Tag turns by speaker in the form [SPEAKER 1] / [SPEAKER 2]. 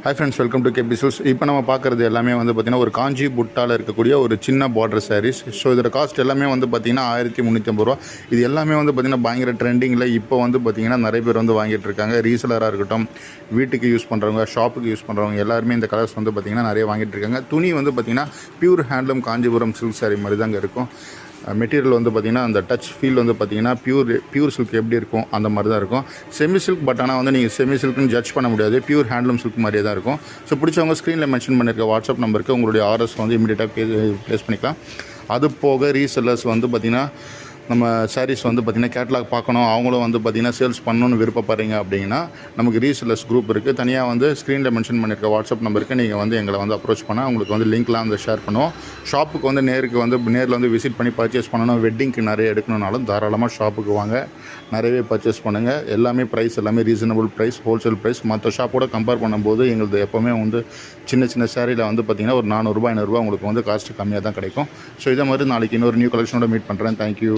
[SPEAKER 1] Hi friends, welcome to KP Silks. இப்போ நம்ம பார்க்குறது எல்லாமே வந்து பார்த்திங்கன்னா ஒரு காஞ்சி புட்டாவில் இருக்கக்கூடிய ஒரு சின்ன பார்டர் சாரீஸ். ஸோ இதோட காஸ்ட் எல்லாமே வந்து பார்த்திங்கன்னா 1350 ரூபா. இது எல்லாமே வந்து பார்த்திங்கன்னா பயங்கர ட்ரெண்டிங்கில் இப்போ வந்து பார்த்திங்கன்னா நிறைய பேர் வந்து வாங்கிட்டு இருக்காங்க. ரீசெலராக இருக்கட்டும், வீட்டுக்கு யூஸ் பண்ணுறவங்க, ஷாப்புக்கு யூஸ் பண்ணுறவங்க எல்லாருமே இந்த கலர்ஸ் வந்து பார்த்திங்கன்னா நிறைய வாங்கிட்டு இருக்காங்க. துணி வந்து பார்த்திங்கன்னா pure handloom Kanchipuram silk sari மாதிரி தாங்க இருக்கும். மெட்டீரியல் வந்து பார்த்திங்கன்னா அந்த டச் ஃபீல் வந்து பார்த்திங்கன்னா பியூர் சில்க் எப்படி இருக்கும் அந்த மாதிரி தான் இருக்கும். செமி சில்க், பட் ஆனால் வந்து நீங்கள் செமி சில்க்னு ஜட்ஜ் பண்ண முடியாது. பியூர் ஹேண்ட்லூம் சில்க் மாதிரியே தான் இருக்கும். ஸோ பிடிச்சவங்க ஸ்க்ரீனில் மென்ஷன் பண்ணியிருக்க வாட்ஸ்அப் நம்பருக்கு உங்களுடைய ஆர்டர்ஸ் வந்து இமீடியட்டாக ப்ளேஸ் பண்ணிக்கலாம். அது போக ரீசெல்லர்ஸ் வந்து பார்த்திங்கன்னா நம்ம சாரீஸ் வந்து பார்த்திங்கன்னா கேட்லாக் பார்க்கணும், அவங்களும் வந்து பார்த்திங்கன்னா சேல்ஸ் பண்ணணும்னு விருப்பப்படுறீங்க அப்படின்னா நமக்கு ரீசெல்லர்ஸ் குரூப் இருக்குது. தனியாக வந்து ஸ்க்ரீனில் மென்ஷன் பண்ணியிருக்க வாட்ஸ்அப் நம்பருக்கு நீங்கள் வந்து எங்களை வந்து அப்ரோச் பண்ணால் உங்களுக்கு வந்து லிங்க்லாம் வந்து ஷேர் பண்ணுவோம். ஷாப்புக்கு வந்து நேரில் வந்து விசிட் பண்ணி பர்ச்சேஸ் பண்ணணும், வெட்டிங்க்கு நிறைய எடுக்கணுன்னாலும் தாராளமாக ஷாப்புக்கு வாங்க, நிறையவே பர்ச்சேஸ் பண்ணுங்கள். எல்லாமே ப்ரைஸ் எல்லாமே ரீசனபிள் ப்ரைஸ், ஹோல்சேல் ப்ரைஸ். மற்ற ஷாப்போட கம்பேர் பண்ணும்போது எங்களுக்கு எப்போவுமே வந்து சின்ன சாரியில் வந்து பார்த்திங்கன்னா ஒரு 400 ரூபா 500 ரூபா உங்களுக்கு வந்து காஸ்ட்டு கம்மியாக தான் கிடைக்கும். ஸோ இதே மாதிரி நாளைக்கு இன்னொரு நியூ கலெக்ஷனோட மீட் பண்ணுறேன். தேங்க்யூ.